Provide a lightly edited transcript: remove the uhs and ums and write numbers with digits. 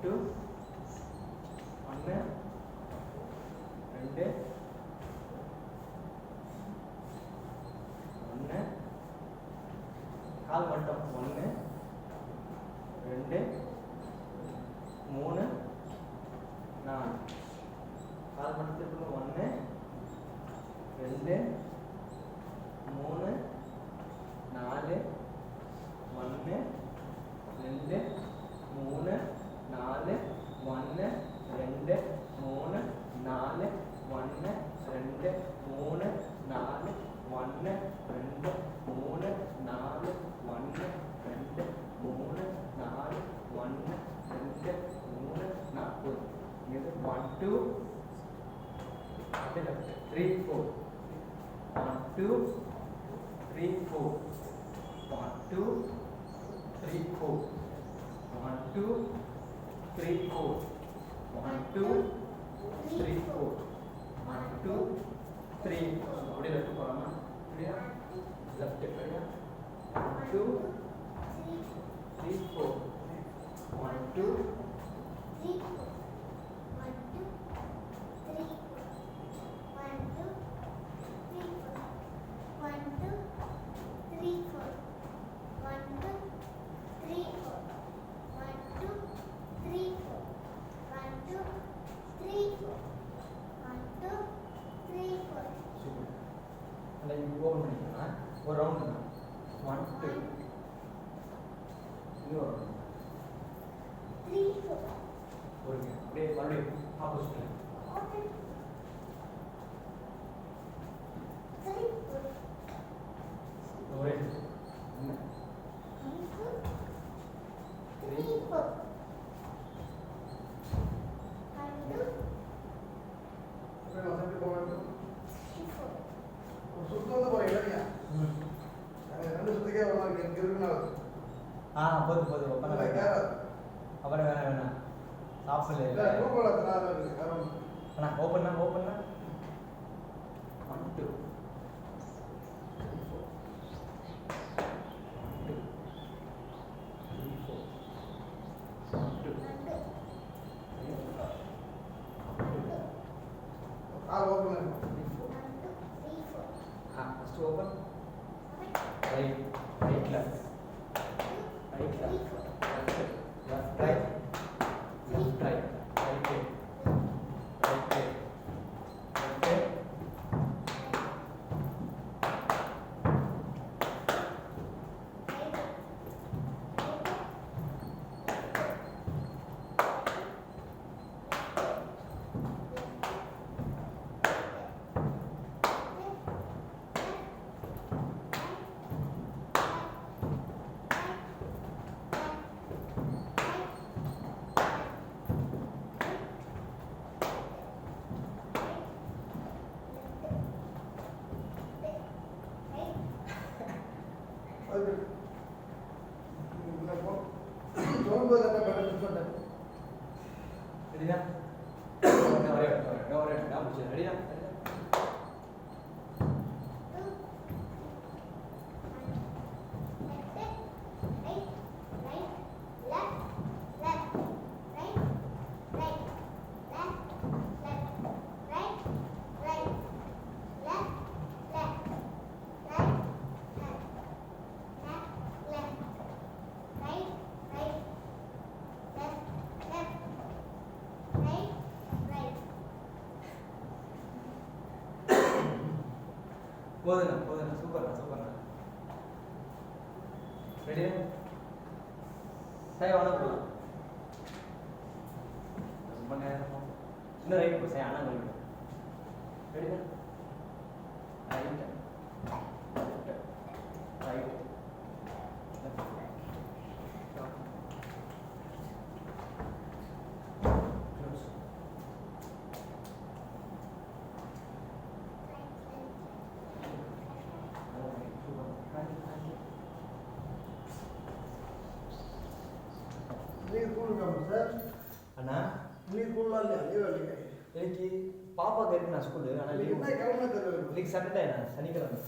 2 1 2 1 கால் மட்டும் 1 2 3 4 கால் மட்டும் திருப்பணும் 1 2 3 4 1 2 3 4 1 2 3 4 1 2 3 4 1 2 3 4 1 2 3 4 1 2 3 4 இது 1 2 3 4 1 2 3 4 1 2 3 4 1 2 3 4 1 2 3 4 1 2 3 அப்படியே லெஃப்ட் போறாமா அப்படியே லெஃப்ட் அப்படியே 1 2 3 4 1 2 3 4 ஓபன் பண்ணிக்கலாம் ஒரு ரவுண்ட் 1 2 இன்னொரு 3 4 ஓகே அப்படியே மறுபடியும் ஆப்போசிட்ல 3 4 ஒரே 1 3 4 போது அப்புறம் வேணாம் சாப்பிடல open 1 2 first open right left left right போதுண்ணா சூப்பர்ண்ணா ரெடியா சாய் வணக்கம் ரொம்ப நேரம் இன்னும் ரைட் போ சாய் ஆனால் ரெடியா ரைட் அண்ணா இன்னைக்கு ஸ்கூல்ல இல்ல லீவ் இல்ல இன்னைக்கு பாப்பா கேட்டு நான் ஸ்கூலு ஆனால் லீவ் இன்னைக்கு சாட்டர்டே சனிக்கிழமை